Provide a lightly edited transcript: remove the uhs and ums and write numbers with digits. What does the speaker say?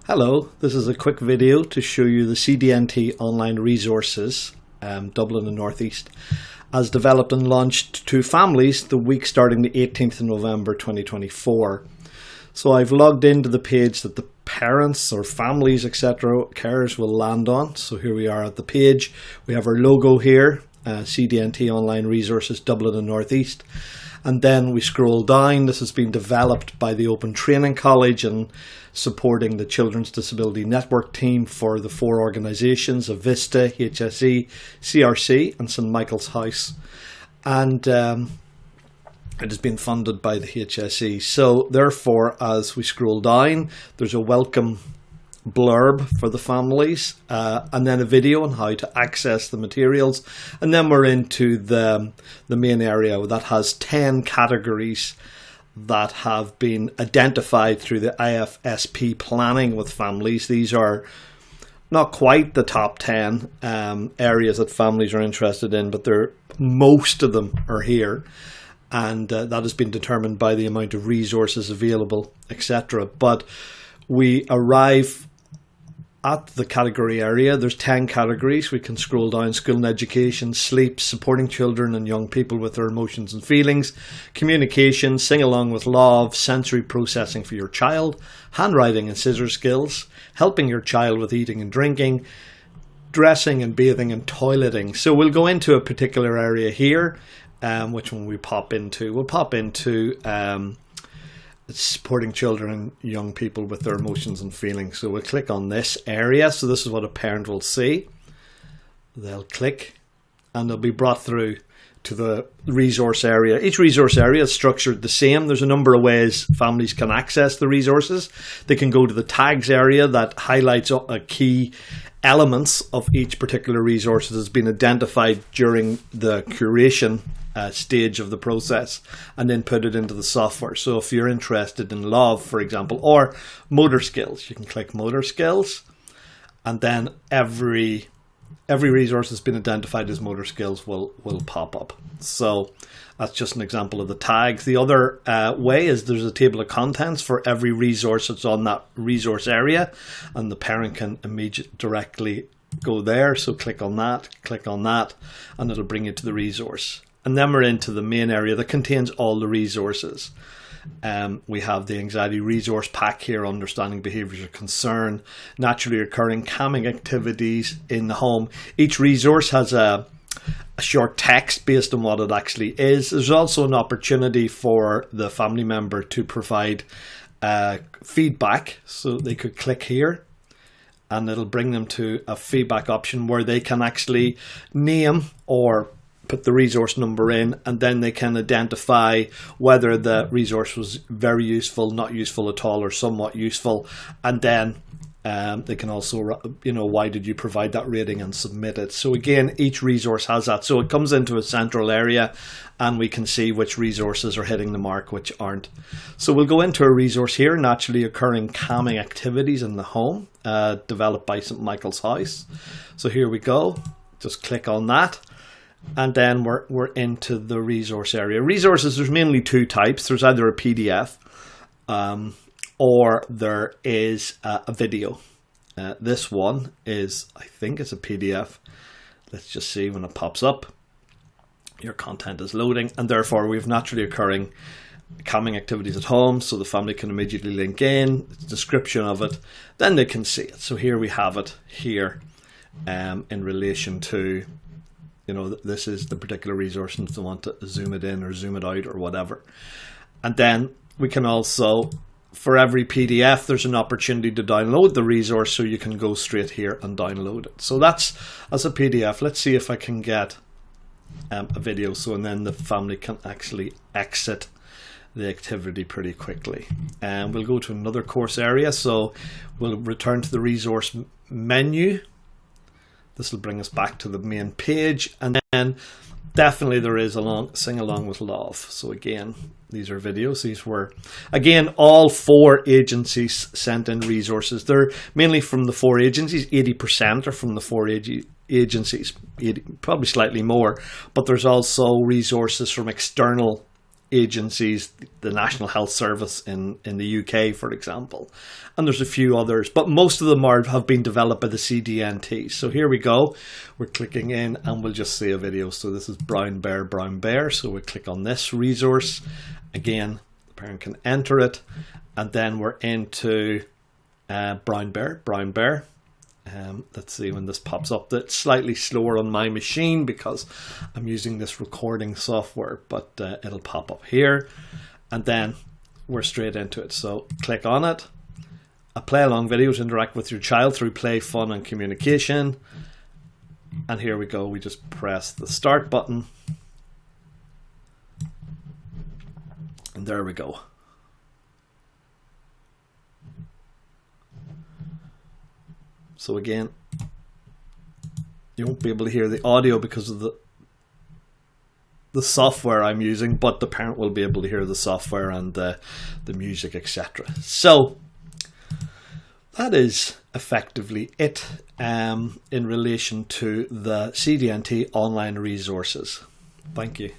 Hello, this is a quick video to show you the CDNT online resources, Dublin and North East, as developed and launched to families the week starting the 18th of November 2024. So I've logged into the page that the parents or families, etc., carers will land on. So here we are at the page. We have our logo here, CDNT online resources, Dublin and North East. And then we scroll down. This has been developed by the Open Training College and supporting the Children's Disability Network team for the four organisations of Vista, HSE, CRC and St Michael's House. And it has been funded by the HSE. So therefore, as we scroll down, there's a welcome blurb for the families and then a video on how to access the materials, and then we're into the main area that has 10 categories that have been identified through the IFSP planning with families. These are not quite the top 10 areas that families are interested in, but most of them are here, and that has been determined by the amount of resources available, etc. But we arrive at the category area. There's 10 categories. We can scroll down: school and education, sleep, supporting children and young people with their emotions and feelings, communication, sing along with love, sensory processing for your child, handwriting and scissor skills, helping your child with eating and drinking, dressing and bathing and toileting. So we'll go into a particular area here, which one we pop into. We'll pop into supporting children and young people with their emotions and feelings. So we'll click on this area. So this is what a parent will see. They'll click and they'll be brought through to the resource area. Each resource area is structured the same. There's a number of ways families can access the resources. They can go to the tags area that highlights key elements of each particular resource that has been identified during the curation stage of the process, and then put it into the software. So if you're interested in love, for example, or motor skills, you can click motor skills, and then every resource that's been identified as motor skills will pop up. So that's just an example of the tags. The other way is there's a table of contents for every resource that's on that resource area, and the parent can directly go there. So click on that, and it'll bring you to the resource. And then we're into the main area that contains all the resources. We have the anxiety resource pack here, understanding behaviours of concern, naturally occurring calming activities in the home. Each resource has a short text based on what it actually is. There's also an opportunity for the family member to provide feedback. So they could click here and it'll bring them to a feedback option where they can actually name or put the resource number in, and then they can identify whether the resource was very useful, not useful at all, or somewhat useful. And then they can also, why did you provide that rating, and submit it. So again, each resource has that. So it comes into a central area and we can see which resources are hitting the mark, which aren't. So we'll go into a resource here, naturally occurring calming activities in the home, developed by St Michael's House. So here we go. Just click on that. And then we're into the resource area. Resources, there's mainly two types. There's either a PDF or there is a video. This one is, I think it's a PDF. Let's just see when it pops up. Your content is loading, and therefore we have naturally occurring calming activities at home, so the family can immediately link in, description of it, then they can see it. So here we have it here in relation to, this is the particular resource, and if they want to zoom it in or zoom it out or whatever. And then we can also, for every PDF, there's an opportunity to download the resource, so you can go straight here and download it. So that's as a PDF. Let's see if I can get a video, and then the family can actually exit the activity pretty quickly. And we'll go to another course area, so we'll return to the resource menu. This will bring us back to the main page, and then definitely there is sing along with love. So again, these are videos. These were, again, all four agencies sent in resources. They're mainly from the four agencies. 80% are from the four agencies, probably slightly more, but there's also resources from external agencies, the National Health Service in the UK, for example. And there's a few others, but most of them have been developed by the CDNT. So here we go. We're clicking in and we'll just see a video. So this is brown bear, brown bear. So we click on this resource. Again, the parent can enter it. And then we're into brown bear, brown bear. Let's see when this pops up. That's slightly slower on my machine because I'm using this recording software, but it'll pop up here, and then we're straight into it. So click on it. A play along video to interact with your child through play, fun and communication. And here we go. We just press the start button, and there we go. So again, you won't be able to hear the audio because of the software I'm using, but the parent will be able to hear the software and the music, etc. So that is effectively it in relation to the CDNT online resources. Thank you.